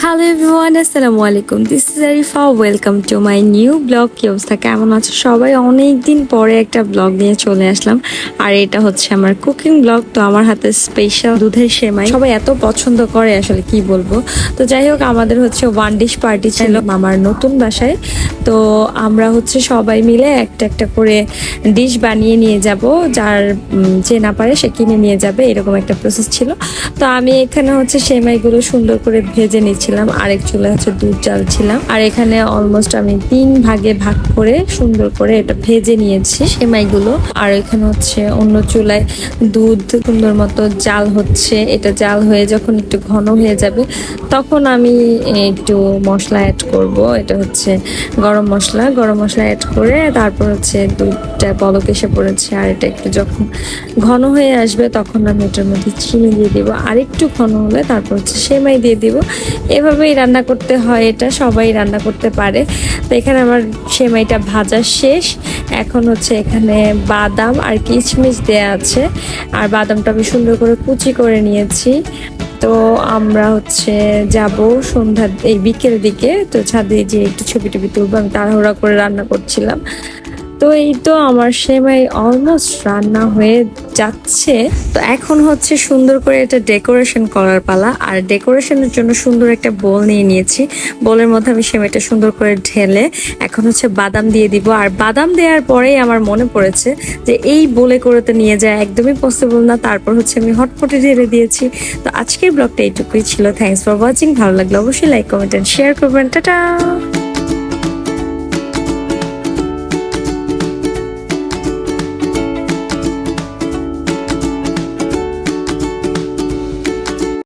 Hello everyone, আসসালামু আলাইকুম। This is Arifa, welcome to my new blog. কি অবস্থা, কেমন আছো সবাই? অনেক দিন পরে একটা ব্লগ নিয়ে চলে আসলাম, আর এটা হচ্ছে আমার কুকিং ব্লগ। তো আমার হাতে স্পেশাল দুধের সেমাই সবাই এত পছন্দ করে, আসলে কি বলবো। তো যাই হোক, আমাদের হচ্ছে ওয়ান ডিশ পার্টি ছিল আমার নতুন বাসায়। তো আমরা হচ্ছে সবাই মিলে একটা একটা করে ডিশ বানিয়ে নিয়ে যাব, যার যে না পারে সে কিনে নিয়ে যাবে, এরকম একটা প্রসেস ছিল। তো আমি এখানে হচ্ছে সেমাইগুলো সুন্দর করে ভেজে নিচ্ছিলাম, আরেক চুলায় হচ্ছে দুধ জ্বালছিলাম। আর এখানে অলমোস্ট আমি 3 ভাগে ভাগ করে সুন্দর করে এটা ভেজে নিয়েছি সেমাইগুলো। আর এখানে হচ্ছে অন্য চুলায় দুধ সুন্দর মতো জাল হচ্ছে। এটা জাল হয়ে যখন একটু ঘন হয়ে যাবে, তখন আমি একটু মশলা অ্যাড করব। এটা হচ্ছে গরম মশলা অ্যাড করে তারপর হচ্ছে দুধটা বলক এসে পড়েছে। আর এটা একটু যখন ঘন হয়ে আসবে, তখন আমি এটার মধ্যে চিনি দিয়ে দিব। আর একটু ঘন হলে তারপর হচ্ছে সেমাই দিয়ে দিব। এভাবেই রান্না করতে হয়, এটা সবাই রান্না করতে পারে। তো এখানে আমার সেমাইটা ভাজা শেষ। এখন হচ্ছে এখানে বাদাম আর কিশমিশ দেয়া আছে, আর বাদামটা আমি সুন্দর করে কুচি করে নিয়েছি। তো আমরা হচ্ছে যাব সন্ধ্যার এই বিকেল দিকে। তো ছাদে যে একটু ছবি টবি তুলবো, আমি তাড়াহুড়া করে রান্না করছিলাম। তো এই তো আমার সেমাই অলমোস্ট রান্না হয়ে যাচ্ছে। তো এখন হচ্ছে সুন্দর করে এটা ডেকোরেশন করার পালা। আর ডেকোরেশনের জন্য সুন্দর একটা বোল নিয়ে নিয়েছি। বোলের মধ্যে আমি সেমাইটা সুন্দর করে ঢেলে এখন হচ্ছে বাদাম দিয়ে দিব। আর বাদাম দেওয়ার পরেই আমার মনে পড়েছে যে এই বোলে করে তো নিয়ে যায় একদমই পসিবল না। তারপর হচ্ছে আমি হটপটে ঢেলে দিয়েছি। তো আজকের ব্লগটা এইটুকুই ছিল। Thanks for watching. ভালো লাগলে অবশ্যই লাইক, কমেন্ট এন্ড শেয়ার করবেন। টাটা।